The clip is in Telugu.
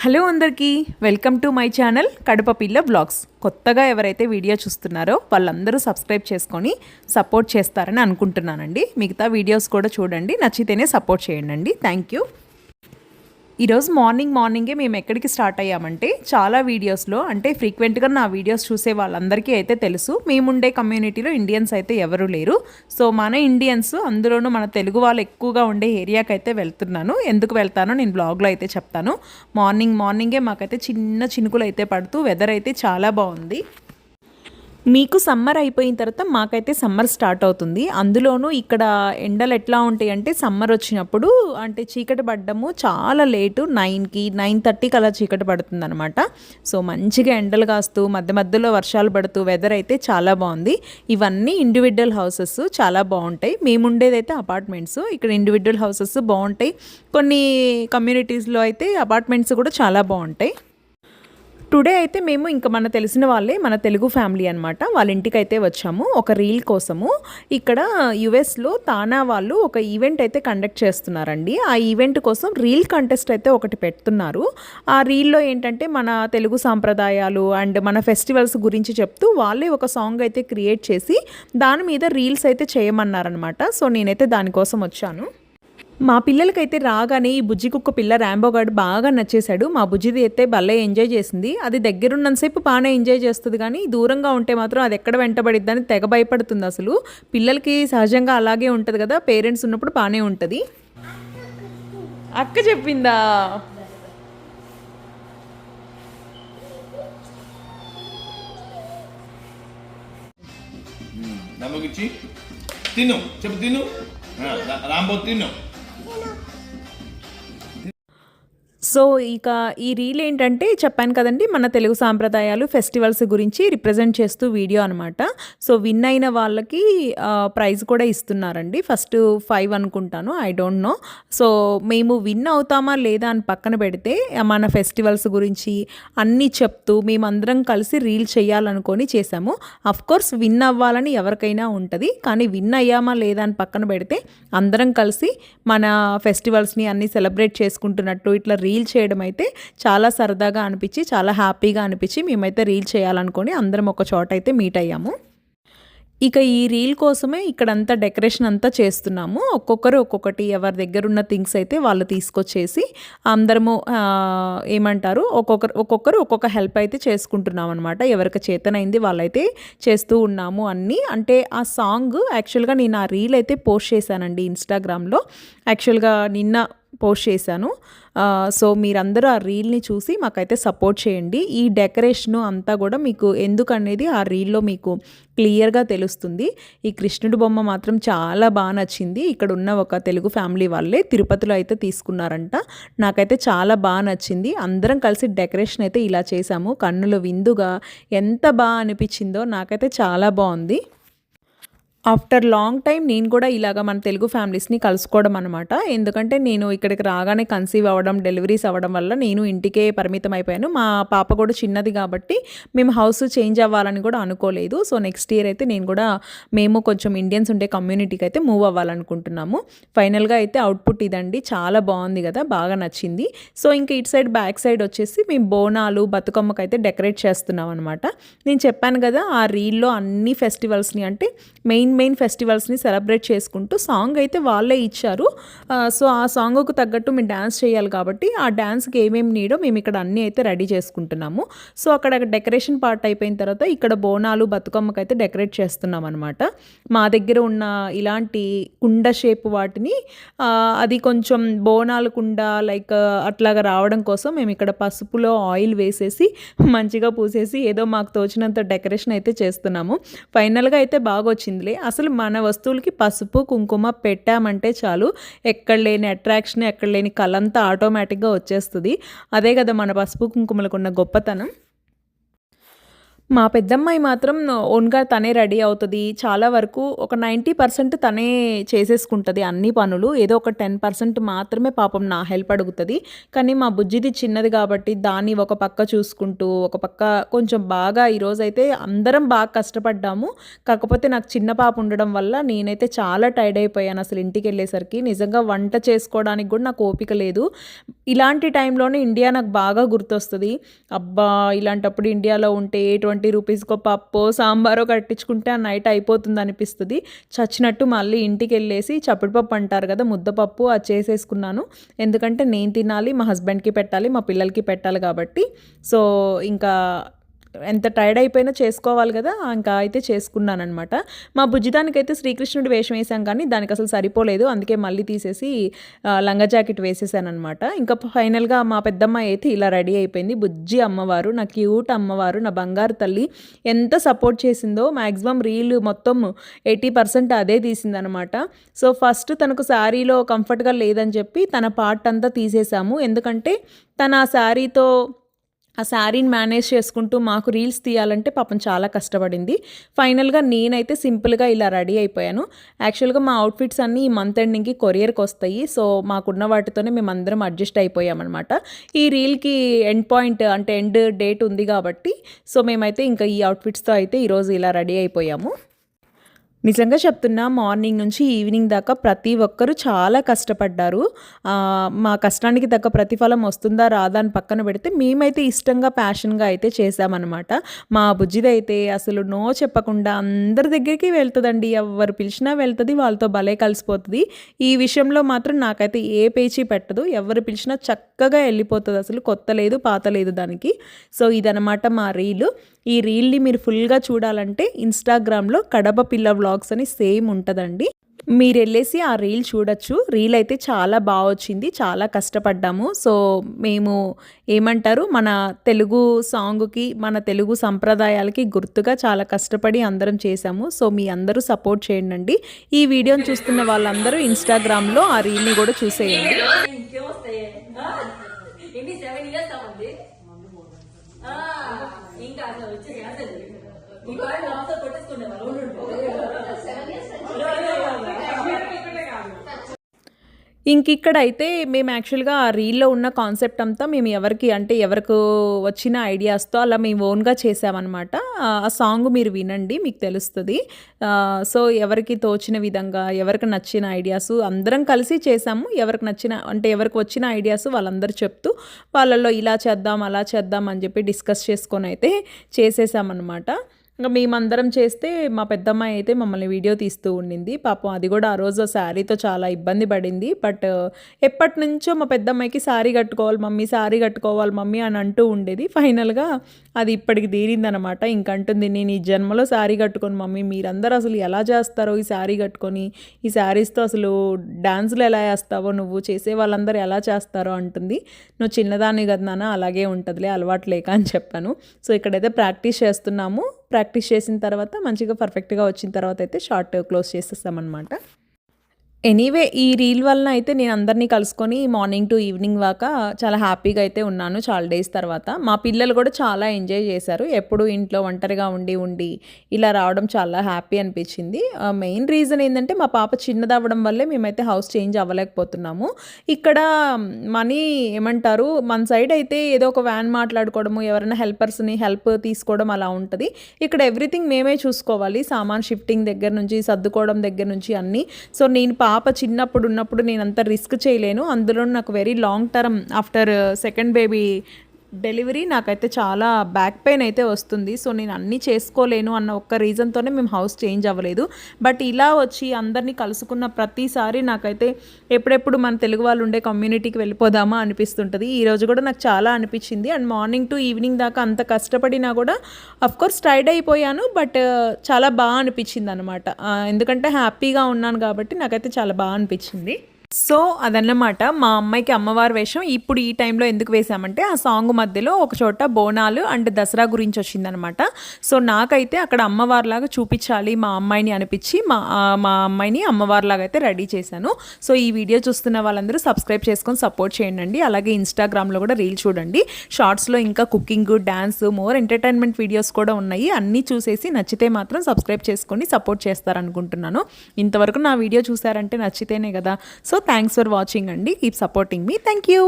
హలో అందరికీ welcome to my channel Kadapa పిల్ల బ్లాగ్స్. కొత్తగా ఎవరైతే వీడియో చూస్తున్నారో వాళ్ళందరూ సబ్స్క్రైబ్ చేసుకొని సపోర్ట్ చేస్తారని అనుకుంటున్నానండి. మిగతా వీడియోస్ కూడా చూడండి, నచ్చితేనే సపోర్ట్ చేయండి. Thank you. ఈరోజు మార్నింగే మేము ఎక్కడికి స్టార్ట్ అయ్యామంటే, చాలా వీడియోస్లో అంటే ఫ్రీక్వెంట్గా నా వీడియోస్ చూసే వాళ్ళందరికీ అయితే తెలుసు, మేముండే కమ్యూనిటీలో ఇండియన్స్ అయితే ఎవరూ లేరు. సో మన ఇండియన్స్, అందులోనూ మన తెలుగు వాళ్ళు ఎక్కువగా ఉండే ఏరియాకి అయితే వెళ్తున్నాను. ఎందుకు వెళ్తానో నేను బ్లాగ్లో అయితే చెప్తాను. మార్నింగే మాకైతే చిన్న చినుకులు అయితే పడుతూ వెదర్ అయితే చాలా బాగుంది. మీకు సమ్మర్ అయిపోయిన తర్వాత మాకైతే సమ్మర్ స్టార్ట్ అవుతుంది. అందులోనూ ఇక్కడ ఎండలు ఎట్లా ఉంటాయి అంటే, సమ్మర్ వచ్చినప్పుడు అంటే చీకటి పడ్డము చాలా లేటు, 9కి 9:30కి అలా చీకటి పడుతుంది అనమాట. సో మంచిగా ఎండలు కాస్తూ మధ్యలో వర్షాలు పడుతూ వెదర్ అయితే చాలా బాగుంది. ఇవన్నీ ఇండివిజువల్ హౌసెస్, చాలా బాగుంటాయి. మేముండేదైతే అపార్ట్మెంట్స్. ఇక్కడ ఇండివిజువల్ హౌసెస్ బాగుంటాయి, కొన్ని కమ్యూనిటీస్లో అయితే అపార్ట్మెంట్స్ కూడా చాలా బాగుంటాయి. టుడే అయితే మేము ఇంకా మన తెలిసిన వాళ్ళే, మన తెలుగు ఫ్యామిలీ అనమాట, వాళ్ళ ఇంటికి అయితే వచ్చాము ఒక రీల్ కోసము. ఇక్కడ యుఎస్లో తానా వాళ్ళు ఒక ఈవెంట్ అయితే కండక్ట్ చేస్తున్నారండి. ఆ ఈవెంట్ కోసం రీల్ కంటెస్ట్ అయితే ఒకటి పెడుతున్నారు. ఆ రీల్లో ఏంటంటే మన తెలుగు సాంప్రదాయాలు అండ్ మన ఫెస్టివల్స్ గురించి చెప్తూ వాళ్ళే ఒక సాంగ్ అయితే క్రియేట్ చేసి దాని మీద రీల్స్ అయితే చేయమన్నారనమాట. సో నేనైతే దానికోసం వచ్చాను. మా పిల్లలకైతే రాగానే ఈ బుజ్జి కుక్క పిల్ల ర్యాంబో గార్డ్ బాగా నచ్చేశాడు. మా బుజ్జిది అయితే భలే ఎంజాయ్ చేసింది. అది దగ్గరున్నంతసేపు బాగానే ఎంజాయ్ చేస్తుంది, కానీ దూరంగా ఉంటే మాత్రం అది ఎక్కడ వెంటబడిద్దని తెగ భయపడుతుంది. అసలు పిల్లలకి సహజంగా అలాగే ఉంటుంది కదా, పేరెంట్స్ ఉన్నప్పుడు బాగానే ఉంటుంది. అక్క చెప్పిందా? తిను చెప్పు, తిను రాంబో తిను. సో ఇక ఈ రీల్ ఏంటంటే, చెప్పాను కదండి, మన తెలుగు సాంప్రదాయాలు ఫెస్టివల్స్ గురించి రిప్రజెంట్ చేస్తూ వీడియో అనమాట. సో విన్ అయిన వాళ్ళకి ప్రైజ్ కూడా ఇస్తున్నారండి. ఫస్ట్ 5 అనుకుంటాను, ఐ డోంట్ నో. సో మేము విన్ అవుతామా లేదా అని పక్కన పెడితే, మన ఫెస్టివల్స్ గురించి అన్నీ చెప్తూ మేమందరం కలిసి రీల్ చేయాలనుకొని చేశాము. అఫ్కోర్స్ విన్ అవ్వాలని ఎవరికైనా ఉంటుంది, కానీ విన్ అయ్యామా లేదా అని పక్కన పెడితే అందరం కలిసి మన ఫెస్టివల్స్ని అన్నీ సెలబ్రేట్ చేసుకుంటున్నట్టు ఇట్లా రీల్ చేయడం అయితే చాలా సరదాగా అనిపించి, చాలా హ్యాపీగా అనిపించి మేమైతే రీల్ చేయాలనుకొని అందరం ఒక చోట అయితే మీట్ అయ్యాము. ఇక ఈ రీల్ కోసమే ఇక్కడంతా డెకరేషన్ అంతా చేస్తున్నాము. ఒక్కొక్కరు ఒక్కొక్కటి ఎవరి దగ్గర ఉన్న థింగ్స్ అయితే వాళ్ళు తీసుకొచ్చేసి అందరము ఏమంటారు, ఒక్కొక్కరు ఒక్కొక్క హెల్ప్ అయితే చేసుకుంటున్నాం అనమాట. ఎవరికి చేతనైంది వాళ్ళైతే చేస్తూ ఉన్నాము అన్నీ. అంటే ఆ సాంగ్ యాక్చువల్గా నేను ఆ రీల్ అయితే పోస్ట్ చేశానండి ఇన్స్టాగ్రామ్లో. యాక్చువల్గా నిన్న పోస్ట్ చేశాను. సో మీరందరూ ఆ రీల్ని చూసి మాకైతే సపోర్ట్ చేయండి. ఈ డెకరేషను అంతా కూడా మీకు ఎందుకనేది ఆ రీల్లో మీకు క్లియర్గా తెలుస్తుంది. ఈ కృష్ణుడి బొమ్మ మాత్రం చాలా బాగా నచ్చింది. ఇక్కడ ఉన్న ఒక తెలుగు ఫ్యామిలీ వాళ్ళే తిరుపతిలో అయితే తీసుకున్నారంట. నాకైతే చాలా బాగా నచ్చింది. అందరం కలిసి డెకరేషన్ అయితే ఇలా చేశాము. కన్నుల విందుగా ఎంత బాగా అనిపించిందో, నాకైతే చాలా బాగుంది. ఆఫ్టర్ లాంగ్ టైం నేను కూడా ఇలాగ మన తెలుగు ఫ్యామిలీస్ని కలుసుకోవడం అనమాట. ఎందుకంటే నేను ఇక్కడికి రాగానే కన్సీవ్ అవ్వడం, డెలివరీస్ అవ్వడం వల్ల నేను ఇంటికే పరిమితం అయిపోయాను. మా పాప కూడా చిన్నది కాబట్టి మేము హౌస్ చేంజ్ అవ్వాలని కూడా అనుకోలేదు. సో నెక్స్ట్ ఇయర్ అయితే నేను కూడా, మేము కొంచెం ఇండియన్స్ ఉండే కమ్యూనిటీకి అయితే మూవ్ అవ్వాలనుకుంటున్నాము. ఫైనల్గా అయితే అవుట్పుట్ ఇదండి. చాలా బాగుంది కదా, బాగా నచ్చింది. సో ఇంకా ఇటు సైడ్ బ్యాక్ సైడ్ వచ్చేసి మేము బోనాలు, బతుకమ్మకైతే డెకరేట్ చేస్తున్నాం అనమాట. నేను చెప్పాను కదా, ఆ రీల్లో అన్ని ఫెస్టివల్స్ని అంటే మెయిన్ ఫెస్టివల్స్ని సెలబ్రేట్ చేసుకుంటూ సాంగ్ అయితే వాళ్ళే ఇచ్చారు. సో ఆ సాంగ్కు తగ్గట్టు మేము డ్యాన్స్ చేయాలి కాబట్టి ఆ డ్యాన్స్కి ఏమేమి నీడో మేము ఇక్కడ అన్నీ అయితే రెడీ చేసుకుంటున్నాము. సో అక్కడ డెకరేషన్ పార్ట్ అయిపోయిన తర్వాత ఇక్కడ బోనాలు, బతుకమ్మకి అయితే డెకరేట్ చేస్తున్నాం అనమాట. మా దగ్గర ఉన్న ఇలాంటి కుండ షేప్ వాటిని, అది కొంచెం బోనాలు కుండ లైక్ అట్లాగా రావడం కోసం మేము ఇక్కడ పసుపులో ఆయిల్ వేసేసి మంచిగా పూసేసి ఏదో మాకు తోచినంత డెకరేషన్ అయితే చేస్తున్నాము. ఫైనల్గా అయితే బాగా వచ్చిందిలే. అసలు మన వస్తువులకి పసుపు, కుంకుమ పెట్టామంటే చాలు, ఎక్కడ లేని అట్రాక్షన్, ఎక్కడ లేని కళంతా ఆటోమేటిక్గా వచ్చేస్తుంది. అదే కదా మన పసుపు కుంకుమలకు ఉన్న గొప్పతనం. మా పెద్దమ్మాయి మాత్రం ఓన్‌గా తనే రెడీ అవుతది. చాలా వరకు ఒక 90% తనే చేసేసుకుంటది అన్ని పనులు. ఏదో ఒక 10% మాత్రమే పాపం నా హెల్ప్ అడుగుతది. కానీ మా బుజ్జిది చిన్నది కాబట్టి దాన్ని ఒక పక్క చూసుకుంటూ, ఒక పక్క కొంచెం బాగా ఈరోజైతే అందరం బాగా కష్టపడ్డాము. కాకపోతే నాకు చిన్న పాప ఉండడం వల్ల నేనైతే చాలా టైర్డ్ అయిపోయాను అసలు ఇంటికెళ్ళేసరికి. నిజంగా వంట చేసుకోవడానికి కూడా నాకు ఓపిక లేదు. ఇలాంటి టైంలోనే ఇండియా నాకు బాగా గుర్తొస్తది. అబ్బా! ఇలాంటప్పుడు ఇండియాలో ఉంటే ₹20కో పప్పో, సాంబారో కట్టించుకుంటే ఆ నైట్ అయిపోతుందనిపిస్తది. చచ్చినట్టు మళ్ళీ ఇంటికెళ్ళేసి చప్పిడిపప్పు అంటారు కదా! ముద్దపప్పు అది చేసేసుకున్నాను. ఎందుకంటే నేను తినాలి, మా హస్బెండ్‌కి పెట్టాలి, మా పిల్లలకి పెట్టాలి కాబట్టి. సో, ఇంకా ఎంత టైర్డ్ అయిపోయినా చేసుకోవాలి కదా! ఇంకా అయితే చేసుకున్నాననమాట. మా బుజ్జిదానికైతే శ్రీకృష్ణుడి వేషం వేశాం కానీ దానికసలు సరిపోలేదు. అందుకే మళ్ళీ తీసేసి లంగా జాకెట్ వేసేసాననమాట. ఇంకా ఫైనల్‌గా మా పెద్దమ్మాయి అయితే ఇలా రెడీ అయిపోయింది. బుజ్జి అమ్మవారు, నా క్యూట్ అమ్మవారు, నా బంగారు తల్లి ఎంత సపోర్ట్ చేసిందో. మ్యాక్సిమం రీల్ మొత్తం 80% అదే తీసిందనమాట. సో, ఫస్ట్ తనకు శారీలో కంఫర్ట్‌గా లేదని చెప్పి తన పార్ట్ అంతా తీసేసాము. ఎందుకంటే తను ఆ శారీని మేనేజ్ చేసుకుంటూ మాకు రీల్స్ తీయాలంటే పాపం చాలా కష్టపడింది. ఫైనల్‌గా నేనైతే సింపుల్‌గా ఇలా రెడీ అయిపోయాను. యాక్చువల్‌గా మా అవుట్‌ఫిట్స్ అన్నీ ఈ మంత్ ఎండింగ్‌కి కొరియర్‌కి వస్తాయి. సో, మాకున్న వాటితోనే మేమందరం అడ్జస్ట్ అయిపోయామన్నమాట. ఈ రీల్‌కి ఎండ్ పాయింట్ అంటే ఎండ్ డేట్ ఉంది కాబట్టి సో, మేమైతే ఇంకా ఈ అవుట్‌ఫిట్స్‌తో అయితే ఈరోజు ఇలా రెడీ అయిపోయాము. నిజంగా చెప్తున్నా మార్నింగ్ నుంచి ఈవినింగ్ దాకా ప్రతి ఒక్కరూ చాలా కష్టపడ్డారు. మా కష్టానికి తగ్గ ప్రతిఫలం వస్తుందా రాదా అని పక్కన పెడితే మేమైతే ఇష్టంగా ప్యాషన్‌గా అయితే చేశామన్నమాట. మా బుజ్జిదైతే అసలు నో చెప్పకుండా అందరి దగ్గరికి వెళ్తదండి. ఎవ్వరు పిలిచినా వెళ్తది. వాళ్ళతో భలే కలిసిపోతది. ఈ విషయంలో మాత్రం నాకైతే ఏ పేచీ పెట్టదు. ఎవరు పిలిచినా చక్కగా వెళ్ళిపోతది. అసలు కొత్త లేదు, పాత లేదు దానికి. సో, ఇదనమాట మా రీలు. ఈ రీల్‌ని మీరు ఫుల్‌గా చూడాలంటే ఇన్‌స్టాగ్రామ్‌లో కడప పిల్ల వ్లాగ్స్ అని సేమ్ ఉంటదండి. మీరెళ్ళేసి ఆ రీల్ చూడొచ్చు. రీల్ అయితే చాలా బా వచ్చింది. చాలా కష్టపడ్డాము. సో, మేము ఏమంటారు మన తెలుగు సాంగ్‌కి, మన తెలుగు సంప్రదాయాలకి గుర్తుగా చాలా కష్టపడి అందరం చేశాము. సో, మీ అందరూ సపోర్ట్ చేయండండి. ఈ వీడియోని చూస్తున్న వాళ్ళందరూ ఇన్‌స్టాగ్రామ్‌లో ఆ రీల్‌ని కూడా చూసేయండి. ఇంకేమొస్తాయి ఏంటి 7 years అవ్వండి ఇంకా అసలు వచ్చేసి అసలు ఇంకో నాతో కొట్టేసుకుంటే ఇంకిక్కడైతే మేము యాక్చువల్‌గా ఆ రీల్‌లో ఉన్న కాన్సెప్ట్ అంతా మేము ఎవరికి వచ్చిన ఐడియాస్‌తో అలా మేము ఓన్‌గా చేసామనమాట. ఆ సాంగ్ మీరు వినండి మీకు తెలుస్తది. సో, ఎవరికి తోచిన విధంగా, ఎవరికి నచ్చిన ఐడియాస్ అందరం కలిసి చేసాము. ఎవరికి వచ్చిన ఐడియాస్ వాళ్ళందరూ చెప్తూ వాళ్ళలో ఇలా చేద్దాం, అలా చేద్దాం అని చెప్పి డిస్కస్ చేసుకొనైతే చేసేసామనమాట. ఇంక మేమందరం చేస్తే మా పెద్దమ్మాయి అయితే మమ్మల్ని వీడియో తీస్తూ ఉండింది. పాపం అది కూడా ఆ రోజు శారీతో చాలా ఇబ్బంది పడింది. బట్ ఎప్పటినుంచో మా పెద్దమ్మాయికి శారీ కట్టుకోవాలి మమ్మీ అని అంటూ ఉండేది. ఫైనల్‌గా అది ఇప్పటికి తీరిందనమాట. ఇంకంటుంది నేను ఈ జన్మలో శారీ కట్టుకోను మమ్మీ, మీరందరూ అసలు ఎలా చేస్తారో ఈ శారీ కట్టుకొని, ఈ శారీస్‌తో అసలు డాన్సులు ఎలా వేస్తావో నువ్వు, చేసే వాళ్ళందరూ ఎలా చేస్తారో అంటుంది. నువ్వు చిన్నదాన్ని కదా నాన్న, అలాగే ఉంటుందిలే అలవాటు లేక అని చెప్పాను. సో, ఇక్కడైతే ప్రాక్టీస్ చేస్తున్నాము. ప్రాక్టీస్ చేసిన తర్వాత మంచిగా పర్ఫెక్ట్‌గా వచ్చిన తర్వాత అయితే షార్ట్ క్లోజ్ చేసేస్తామన్నమాట. ఎనీవే ఈ రీల్ వలన అయితే నేను అందరినీ కలుసుకొని మార్నింగ్ టు ఈవినింగ్ దాకా చాలా హ్యాపీగా అయితే ఉన్నాను చాలా డేస్ తర్వాత. మా పిల్లలు కూడా చాలా ఎంజాయ్ చేశారు. ఎప్పుడు ఇంట్లో ఒంటరిగా ఉండి ఇలా రావడం చాలా హ్యాపీ అనిపించింది. మెయిన్ రీజన్ ఏంటంటే మా పాప చిన్నదవ్వడం వల్లే మేమైతే హౌస్ చేంజ్ అవ్వలేకపోతున్నాము. ఇక్కడ మనీ ఏమంటారు, మన సైడ్ అయితే ఏదో ఒక వ్యాన్ మాట్లాడుకోవడము, ఎవరైనా హెల్పర్స్ని హెల్ప్ తీసుకోవడం అలా ఉంటుంది. ఇక్కడ ఎవ్రీథింగ్ మేమే చూసుకోవాలి. సామాన్ షిఫ్టింగ్ దగ్గర నుంచి, సర్దుకోవడం దగ్గర నుంచి అన్నీ. సో, నేను పాప చిన్నప్పుడు ఉన్నప్పుడు నేను అంత రిస్క్ చేయలేను. అందులో నాకు very long term after second baby delivery నాకైతే చాలా బ్యాక్ పెయిన్ అయితే వస్తుంది. సో, నేను అన్నీ చేసుకోలేను అన్న ఒక్క రీజన్తోనే మేము హౌస్ చేంజ్ అవ్వలేదు. బట్ ఇలా వచ్చి అందరినీ కలుసుకున్న ప్రతిసారి నాకైతే ఎప్పుడెప్పుడు మన తెలుగు వాళ్ళు ఉండే కమ్యూనిటీకి వెళ్ళిపోదామా అనిపిస్తుంటుంది. ఈరోజు కూడా నాకు చాలా అనిపించింది. అండ్ మార్నింగ్ టు ఈవినింగ్ దాకా అంత కష్టపడినా కూడా అఫ్కోర్స్ టైర్డ్ అయిపోయాను. బట్ చాలా బాగా అనిపించింది అనమాట. ఎందుకంటే హ్యాపీగా ఉన్నాను కాబట్టి నాకైతే చాలా బాగా అనిపించింది. సో అదన్నమాట మా అమ్మాయికి అమ్మవారి వేషం ఇప్పుడు ఈ టైంలో ఎందుకు వేసామంటే ఆ సాంగ్ మధ్యలో ఒక చోట బోనాలు అండ్ దసరా గురించి వచ్చిందనమాట. సో నాకైతే అక్కడ అమ్మవారిలాగా చూపించాలి మా అమ్మాయిని అనిపించి మా అమ్మాయిని అమ్మవారిలాగా అయితే రెడీ చేశాను. సో ఈ వీడియో చూస్తున్న వాళ్ళందరూ సబ్స్క్రైబ్ చేసుకొని సపోర్ట్ చేయండి. అలాగే ఇన్స్టాగ్రామ్లో కూడా రీల్ చూడండి. షార్ట్స్లో ఇంకా cooking, dance, more entertainment videos కూడా ఉన్నాయి. అన్నీ చూసేసి నచ్చితే మాత్రం సబ్స్క్రైబ్ చేసుకొని సపోర్ట్ చేస్తారనుకుంటున్నాను. ఇంతవరకు నా వీడియో చూసారంటే నచ్చితేనే కదా. సో థ్యాంక్స్ ఫర్ వాచింగ్ అండి. Keep supporting me. Thank you.